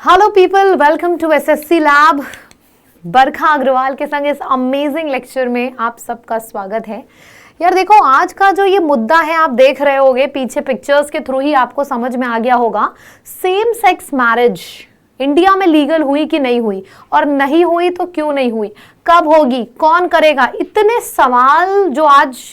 Hello people, welcome to SSC lab. Barkha Agarwal के संग इस अमेजिंग लेक्चर में आप सबका स्वागत है। यार देखो, आज का जो ये मुद्दा है आप देख रहे होगे, पीछे पिक्चर्स के थ्रू ही आपको समझ में आ गया होगा। सेम सेक्स मैरिज इंडिया में लीगल हुई कि नहीं हुई, और नहीं हुई तो क्यों नहीं हुई, कब होगी, कौन करेगा, इतने सवाल जो आज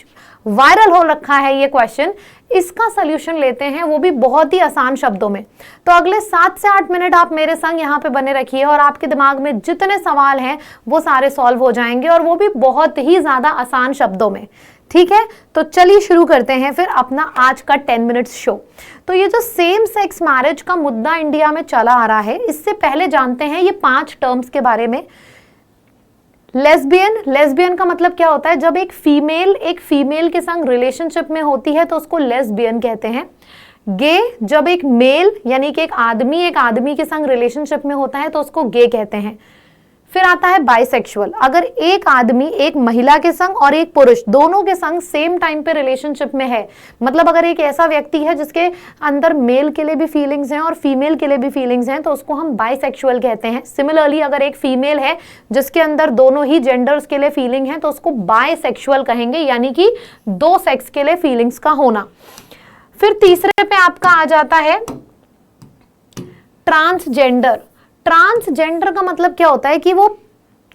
वायरल हो रखा है ये क्वेश्चन, इसका सलूशन लेते हैं, वो भी बहुत ही आसान शब्दों में। तो अगले 7 से 8 मिनट आप मेरे संग यहाँ पे बने रखिए और आपके दिमाग में जितने सवाल हैं वो सारे सॉल्व हो जाएंगे, और वो भी बहुत ही ज्यादा आसान शब्दों में। ठीक है, तो चलिए शुरू करते हैं फिर अपना आज का 10 मिनट्स शो। तो ये जो सेम सेक्स मैरिज का मुद्दा इंडिया में चला आ रहा है, इससे पहले जानते हैं ये 5 टर्म्स के बारे में। लेस्बियन का मतलब क्या होता है? जब एक फीमेल के संग रिलेशनशिप में होती है तो उसको लेस्बियन कहते हैं। गे, जब एक मेल यानी कि एक आदमी के संग रिलेशनशिप में होता है तो उसको गे कहते हैं। फिर आता है बाइसेक्सुअल, अगर एक आदमी एक महिला के संग और एक पुरुष दोनों के संग सेम टाइम पे रिलेशनशिप में है, मतलब अगर एक ऐसा व्यक्ति है जिसके अंदर मेल के लिए भी फीलिंग्स हैं और फीमेल के लिए भी फीलिंग्स हैं, तो उसको हम बाइसेक्सुअल कहते हैं। सिमिलरली अगर एक फीमेल है जिसके अंदर दोनों ही जेंडर्स के लिए फीलिंग है तो उसको बाइसेक्सुअल कहेंगे, यानी कि 2 सेक्स के लिए फीलिंग्स का होना। फिर तीसरे पे आपका आ जाता है ट्रांसजेंडर। ट्रांसजेंडर का मतलब क्या होता है कि वो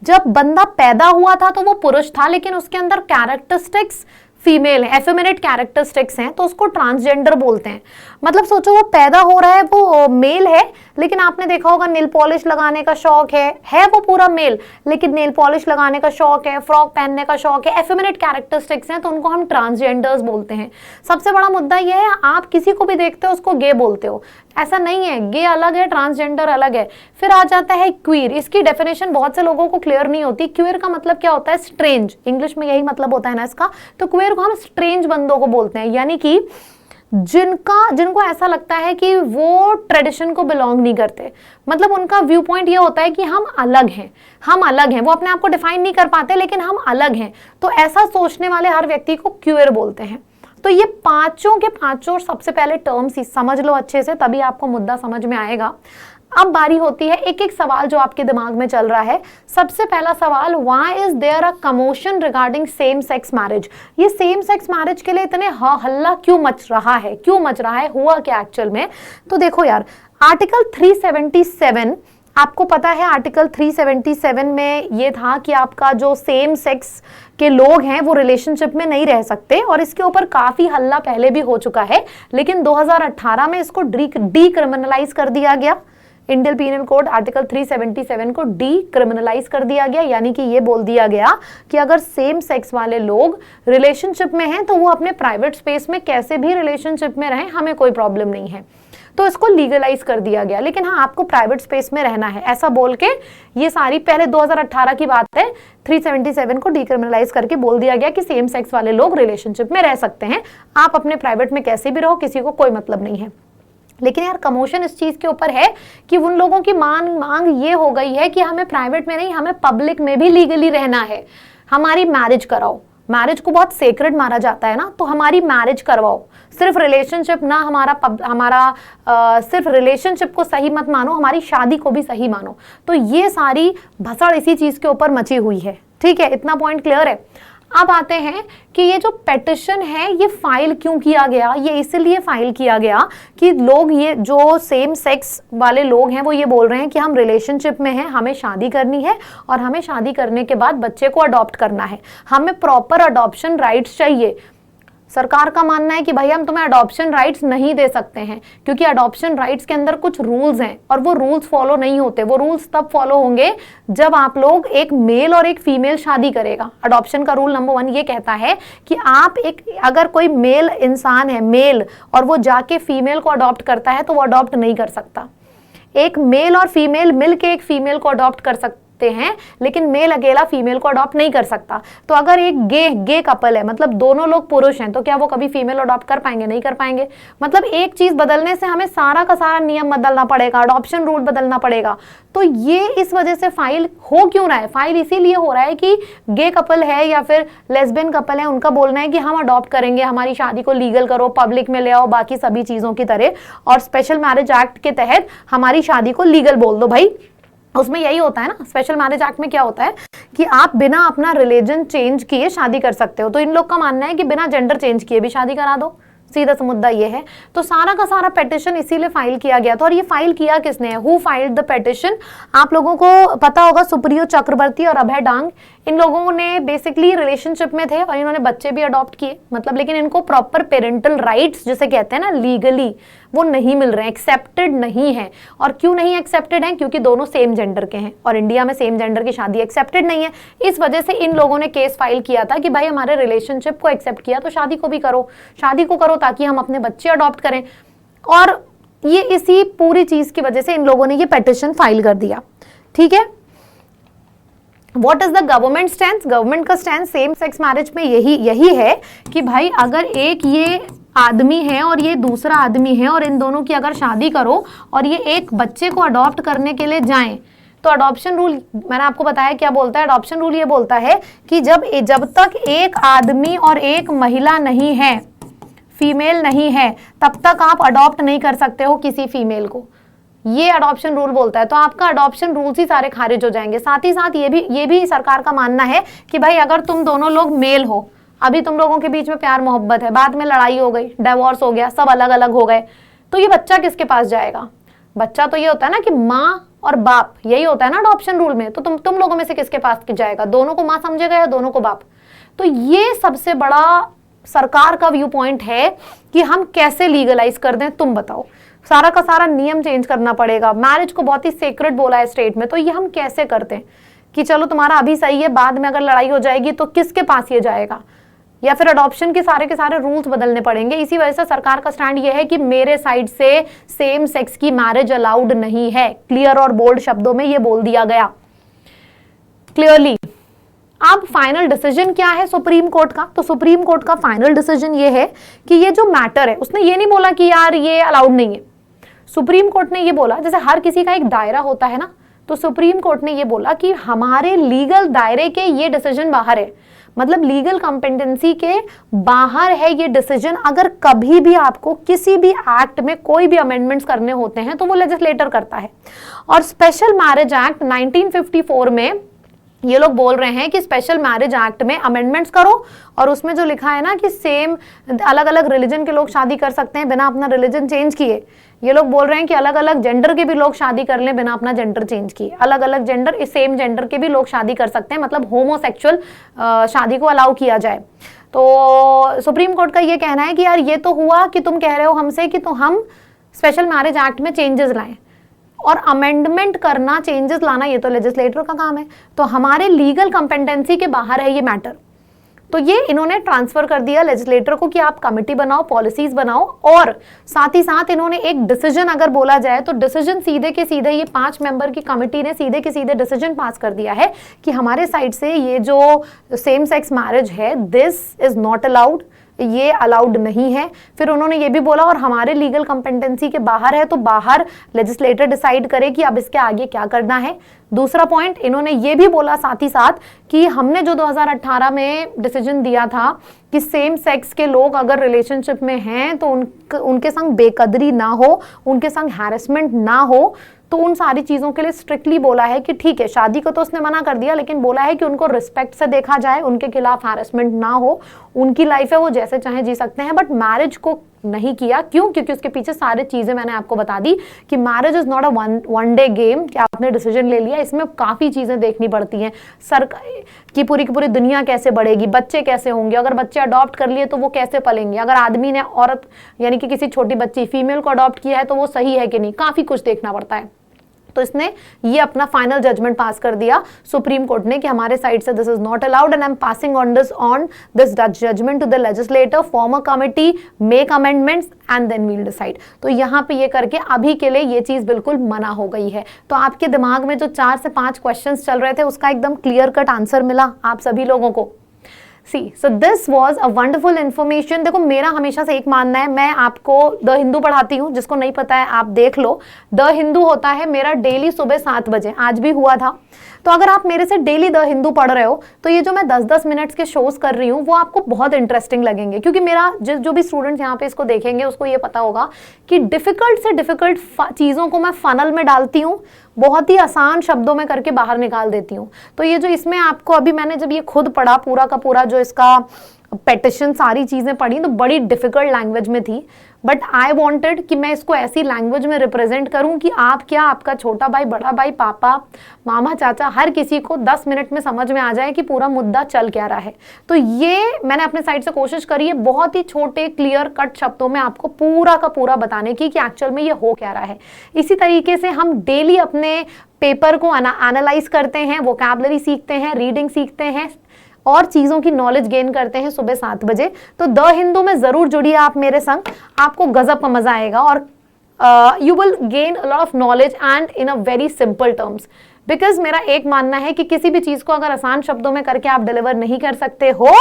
जब बंदा पैदा हुआ था तो वो पुरुष था, लेकिन उसके अंदर कैरेक्टरिस्टिक्स फीमेल है, एफेमिनेट कैरेक्टरिस्टिक्स हैं, तो उसको ट्रांसजेंडर बोलते हैं। मतलब सोचो, वो पैदा हो रहा है, वो मेल है, लेकिन आपने देखा होगा नेल पॉलिश लगाने का शौक है वो पूरा मेल, लेकिन नेल पॉलिश लगाने का शौक है, फ्रॉक पहनने का शौक है, एफेमिनेट कैरेक्टरिस्टिक्स हैं, तो उनको हम ट्रांसजेंडर्स बोलते हैं। सबसे बड़ा मुद्दा यह है, आप किसी को भी देखते हो उसको गे बोलते हो, ऐसा नहीं है, गे अलग है, ट्रांसजेंडर अलग है। फिर आ जाता है क्वीर। इसकी डेफिनेशन बहुत से लोगों को क्लियर नहीं होती। क्वीर का मतलब क्या होता है? स्ट्रेंज, इंग्लिश में यही मतलब होता है ना इसका। तो क्वीर को हम स्ट्रेंज बंदों को बोलते हैं, यानी कि जिनको ऐसा लगता है कि वो ट्रेडिशन को बिलोंग नहीं करते, मतलब उनका व्यू पॉइंट ये होता है कि हम अलग हैं, वो अपने आप को डिफाइन नहीं कर पाते लेकिन हम अलग हैं, तो ऐसा सोचने वाले हर व्यक्ति को क्यूअर बोलते हैं। तो ये पांचों के पांचों सबसे पहले टर्म्स ही समझ लो अच्छे से, तभी आपको मुद्दा समझ में आएगा। अब बारी होती है एक एक सवाल जो आपके दिमाग में चल रहा है। सबसे पहला सवाल, why is there a commotion regarding same sex marriage? ये सेम सेक्स मैरिज के लिए इतने हल्ला क्यों मच रहा है, हुआ क्या एक्चुअल में? तो देखो यार, आर्टिकल 377, आपको पता है आर्टिकल 377 में ये था कि आपका जो सेम सेक्स के लोग हैं वो रिलेशनशिप में नहीं रह सकते, और इसके ऊपर काफी हल्ला पहले भी हो चुका है, लेकिन 2018 में इसको डीक्रिमिनलाइज कर दिया गया। इंडियन पीनल कोड आर्टिकल 377 को डीक्रिमिनलाइज कर दिया गया, यानी कि ये बोल दिया गया कि अगर सेम सेक्स वाले लोग रिलेशनशिप में हैं तो वो अपने प्राइवेट स्पेस में कैसे भी रिलेशनशिप में रहें, हमें कोई प्रॉब्लम नहीं है। तो इसको लीगलाइज कर दिया गया, लेकिन हाँ, आपको प्राइवेट स्पेस में रहना है, ऐसा बोल के ये सारी पहले 2018 की बात है, 377 को डीक्रिमिनलाइज करके बोल दिया गया कि सेम सेक्स वाले लोग रिलेशनशिप में रह सकते हैं, आप अपने प्राइवेट में कैसे भी रहो, किसी को कोई मतलब नहीं है। लेकिन यार, कमोशन इस चीज के ऊपर है कि उन लोगों की मांग ये हो गई है कि हमें प्राइवेट में नहीं, हमें पब्लिक में भी लीगली रहना है, हमारी मैरिज कराओ। मैरिज को बहुत सेक्रेड माना जाता है ना, तो हमारी मैरिज करवाओ। सिर्फ रिलेशनशिप ना, सिर्फ रिलेशनशिप को सही मत मानो, हमारी शादी को भी सही मानो। तो ये सारी भसड़ इसी चीज के ऊपर मची हुई है। ठीक है, इतना पॉइंट क्लियर है। अब आते हैं कि ये जो पेटिशन है ये फाइल क्यों किया गया? ये इसलिए फाइल किया गया कि लोग, ये जो सेम सेक्स वाले लोग हैं वो ये बोल रहे हैं कि हम रिलेशनशिप में हैं, हमें शादी करनी है, और हमें शादी करने के बाद बच्चे को अडॉप्ट करना है, हमें प्रॉपर अडॉप्शन राइट्स चाहिए। सरकार का मानना है कि भाई हम तुम्हें अडॉप्शन राइट्स नहीं दे सकते हैं, क्योंकि अडॉप्शन राइट्स के अंदर कुछ रूल्स हैं और वो रूल्स फॉलो नहीं होते। वो रूल्स तब फॉलो होंगे जब आप लोग, एक मेल और एक फीमेल शादी करेगा। अडॉप्शन का रूल नंबर 1 ये कहता है कि अगर कोई मेल इंसान है, मेल, और वो जाके फीमेल को अडॉप्ट करता है तो वो अडॉप्ट नहीं कर सकता। एक मेल और फीमेल मिलके एक फीमेल को अडॉप्ट सकते हैं, लेकिन मेल अकेला फीमेल को अडॉप्ट नहीं कर सकता। तो अगर एक गे कपल है, मतलब दोनों लोग पुरुष हैं, तो क्या वो कभी फीमेल अडॉप्ट कर पाएंगे? नहीं कर पाएंगे। मतलब एक चीज बदलने से हमें सारा का सारा नियम बदलना पड़ेगा, अडॉप्शन रूल बदलना पड़ेगा। तो ये इस वजह से फाइल हो क्यों रहा है? फाइल इसीलिए हो रहा है कि गे कपल है या फिर लेस्बियन कपल है, उनका बोलना है कि हम अडॉप्ट करेंगे, हमारी शादी को लीगल करो, पब्लिक में ले आओ, बाकी सभी चीजों की तरह, और स्पेशल मैरिज एक्ट के तहत हमारी शादी को लीगल बोल दो भाई। उसमें यही होता है ना, स्पेशल मैरिज एक्ट में क्या होता है कि आप बिना अपना रिलीजन चेंज किए शादी कर सकते हो। तो इन लोग का मानना है कि बिना जेंडर चेंज किए भी शादी करा दो, सीधा सा मुद्दा ये है। तो सारा का सारा पेटिशन इसीलिए फाइल किया गया था। और ये फाइल किया किसने है? Who filed the petition? आप लोगों को पता होगा, सुप्रियो चक्रवर्ती और अभय डांग, इन लोगों ने बेसिकली रिलेशनशिप में थे और इन्होंने बच्चे भी अडॉप्ट किए, मतलब, लेकिन इनको प्रॉपर पेरेंटल राइट्स जिसे कहते हैं ना लीगली, वो नहीं मिल रहे हैं, एक्सेप्टेड नहीं है। और क्यों नहीं एक्सेप्टेड है? क्योंकि दोनों सेम जेंडर के हैं और इंडिया में सेम जेंडर की शादी एक्सेप्टेड नहीं है। इस वजह से इन लोगों ने केस फाइल किया था कि भाई हमारे रिलेशनशिप को एक्सेप्ट किया तो शादी को भी करो, शादी को करो ताकि हम अपने बच्चे अडॉप्ट करें। और ये इसी पूरी चीज की वजह से इन लोगों ने ये पेटिशन फाइल कर दिया। ठीक है, What is the government stance? Government का स्टैंड सेम सेक्स मैरिज में यही है कि भाई अगर एक ये आदमी है और ये दूसरा आदमी है और इन दोनों की अगर शादी करो और ये एक बच्चे को अडॉप्ट करने के लिए जाएं, तो अडॉप्शन रूल, मैंने आपको बताया क्या बोलता है अडॉप्शन रूल, ये बोलता है कि जब तक एक आदमी और एक महिला नहीं है, फीमेल नहीं है, तब तक आप अडॉप्ट नहीं कर सकते हो किसी फीमेल को। ये अडॉप्शन रूल बोलता है। तो आपका अडॉप्शन रूल्स ही सारे खारिज हो जाएंगे। साथ ही साथ ये भी सरकार का मानना है कि भाई अगर तुम दोनों लोग मेल हो, अभी तुम लोगों के बीच में प्यार मोहब्बत है, बाद में लड़ाई हो गई, डिवोर्स हो गया, सब अलग अलग हो गए, तो ये बच्चा किसके पास जाएगा? बच्चा तो ये होता है ना कि माँ और बाप, यही होता है ना अडॉप्शन रूल में। तो तुम लोगों में से किसके पास जाएगा? दोनों को माँ समझेगा या दोनों को बाप? तो ये सबसे बड़ा सरकार का व्यू पॉइंट है कि हम कैसे लीगलाइज कर दें, तुम बताओ। सारा का सारा नियम चेंज करना पड़ेगा। मैरिज को बहुत ही सेक्रेट बोला है स्टेट में, तो ये हम कैसे करते हैं कि चलो तुम्हारा अभी सही है, बाद में अगर लड़ाई हो जाएगी तो किसके पास ये जाएगा? या फिर अडॉप्शन के सारे रूल्स बदलने पड़ेंगे। इसी वजह से सरकार का स्टैंड ये है कि मेरे साइड से सेम सेक्स की मैरिज अलाउड नहीं है। क्लियर और बोल्ड शब्दों में ये बोल दिया गया क्लियरली। अब फाइनल डिसीजन क्या है सुप्रीम कोर्ट का? तो सुप्रीम कोर्ट का फाइनल डिसीजन ये है कि ये जो मैटर है, उसने ये नहीं बोला कि यार ये अलाउड नहीं है। सुप्रीम कोर्ट ने ये बोला, जैसे हर किसी का एक दायरा होता है ना, तो सुप्रीम कोर्ट ने ये बोला कि हमारे लीगल दायरे के ये डिसीजन बाहर है, मतलब लीगल कॉम्पिटेंसी के बाहर है ये डिसीजन। अगर कभी भी आपको किसी भी एक्ट में कोई भी अमेंडमेंट्स करने होते हैं तो वो लेजिस्लेटर करता है। और स्पेशल मैरिज एक्ट 1954 में ये लोग बोल रहे हैं कि स्पेशल मैरिज एक्ट में अमेंडमेंट्स करो, और उसमें जो लिखा है ना कि सेम अलग अलग रिलीजन के लोग शादी कर सकते हैं बिना अपना रिलीजन चेंज किए। ये लोग बोल रहे हैं कि अलग अलग जेंडर के भी लोग शादी कर लें बिना अपना जेंडर चेंज किए। अलग अलग जेंडर, इस सेम जेंडर के भी लोग शादी कर सकते हैं, मतलब होमोसेक्सुअल शादी को अलाउ किया जाए। तो सुप्रीम कोर्ट का ये कहना है कि यार ये तो हुआ कि तुम कह रहे हो हमसे कि तो हम स्पेशल मैरिज एक्ट में चेंजेस लाएं, और अमेंडमेंट करना, चेंजेस लाना, ये तो लेजिस्लेटर का काम है। तो हमारे लीगल कॉम्पिटेंसी के बाहर है ये मैटर। तो ये इन्होंने ट्रांसफर कर दिया लेजिस्लेटर को कि आप कमिटी बनाओ, पॉलिसीज बनाओ, और साथ ही साथ इन्होंने एक डिसीजन अगर बोला जाए तो डिसीजन सीधे के सीधे ये 5 मेंबर की कमिटी ने सीधे के सीधे डिसीजन पास कर दिया है कि हमारे साइड से ये जो सेम सेक्स मैरिज है, दिस इज नॉट अलाउड, ये अलाउड नहीं है। फिर उन्होंने ये भी बोला और हमारे लीगल कॉम्पिटेंसी के बाहर है, तो बाहर लेजिस्लेटर डिसाइड करे कि अब इसके आगे क्या करना है। दूसरा पॉइंट इन्होंने ये भी बोला साथ ही साथ कि हमने जो 2018 में डिसीजन दिया था कि सेम सेक्स के लोग अगर रिलेशनशिप में हैं तो उनके संग बेकदरी ना हो, उनके संग हैरेसमेंट ना हो, तो उन सारी चीज़ों के लिए स्ट्रिक्टली बोला है कि ठीक है, शादी को तो उसने मना कर दिया, लेकिन बोला है कि उनको रिस्पेक्ट से देखा जाए, उनके खिलाफ हैरेसमेंट ना हो, उनकी लाइफ है वो जैसे चाहे जी सकते हैं, बट मैरिज को नहीं किया। क्यों? क्योंकि उसके पीछे सारी चीज़ें मैंने आपको बता दी कि marriage is not a one day game कि आपने डिसीजन ले लिया, इसमें काफ़ी चीज़ें देखनी पड़ती हैं। सरकार की पूरी दुनिया कैसे बढ़ेगी, बच्चे कैसे होंगे, अगर बच्चे अडॉप्ट कर लिए तो वो कैसे पलेंगे, अगर आदमी ने औरत यानी कि किसी छोटी बच्ची फीमेल को अडॉप्ट किया है तो वो सही है कि नहीं, काफ़ी कुछ देखना पड़ता है। तो इसने ये अपना फाइनल जजमेंट पास कर दिया सुप्रीम कोर्ट ने कि हमारे साइड से this is not allowed and I am passing on this judgement to the legislator, form a committee, make amendments and then will decide. तो यहाँ पे ये करके अभी के लिए ये चीज बिल्कुल मना हो गई है। तो आपके दिमाग में जो 4 से 5 क्वेश्चंस चल रहे थे उसका एकदम क्लियर कट आंसर मिला आप सभी लोगों को। so this was a wonderful information। देखो मेरा हमेशा से एक मानना है, मैं आपको द हिंदू पढ़ाती हूँ, जिसको नहीं पता है आप देख लो। द हिंदू होता है मेरा डेली सुबह 7 बजे, आज भी हुआ था। तो अगर आप मेरे से डेली द हिंदू पढ़ रहे हो तो ये जो मैं 10-10 मिनट्स के शोज कर रही हूँ वो आपको बहुत इंटरेस्टिंग लगेंगे, क्योंकि मेरा जो भी स्टूडेंट्स यहाँ पे इसको देखेंगे उसको ये पता होगा कि डिफिकल्ट से डिफिकल्ट चीज़ों को मैं फनल में डालती हूँ, बहुत ही आसान शब्दों में करके बाहर निकाल देती हूँ। तो ये जो इसमें आपको अभी मैंने जब ये खुद पढ़ा पूरा का पूरा जो इसका पेटिशन सारी चीज़ें पढ़ी तो बड़ी डिफिकल्ट लैंग्वेज में थी, बट आई वांटेड कि मैं इसको ऐसी लैंग्वेज में रिप्रेजेंट करूं कि आप क्या, आपका छोटा भाई, बड़ा भाई, पापा, मामा, चाचा, हर किसी को 10 मिनट में समझ में आ जाए कि पूरा मुद्दा चल क्या रहा है। तो ये मैंने अपने साइड से कोशिश करी है बहुत ही छोटे क्लियर कट शब्दों में आपको पूरा का पूरा बताने की कि एक्चुअल में ये हो क्या रहा है। इसी तरीके से हम डेली अपने पेपर को एनालाइज करते हैं, वोकैबुलरी सीखते हैं, रीडिंग सीखते हैं और चीज़ों की नॉलेज गेन करते हैं सुबह 7 बजे। तो द हिंदू में ज़रूर जुड़िए आप मेरे संग, आपको गजब का मज़ा आएगा और you will gain a lot of knowledge and in a very simple terms. Because मेरा एक मानना है कि किसी भी चीज़ को अगर आसान शब्दों में करके आप डिलीवर नहीं कर सकते हो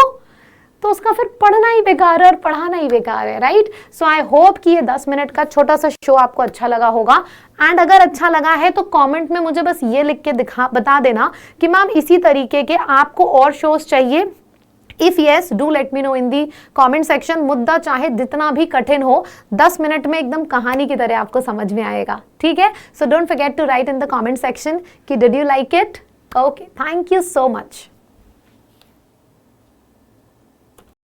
तो उसका फिर पढ़ना ही बेकार है और पढ़ाना ही बेकार है, राइट। सो आई होप कि ये 10 मिनट का छोटा सा शो आपको अच्छा लगा होगा। एंड अगर अच्छा लगा है तो कमेंट में मुझे बस ये लिख के बता देना कि मैम इसी तरीके के आपको और शोज चाहिए। If yes, do let me know in the comment section. मुद्दा चाहे जितना भी कठिन हो 10 मिनट में एकदम कहानी की तरह आपको समझ में आएगा, ठीक है। So don't forget to write in the comment section कि did you like it. Okay, thank you so much.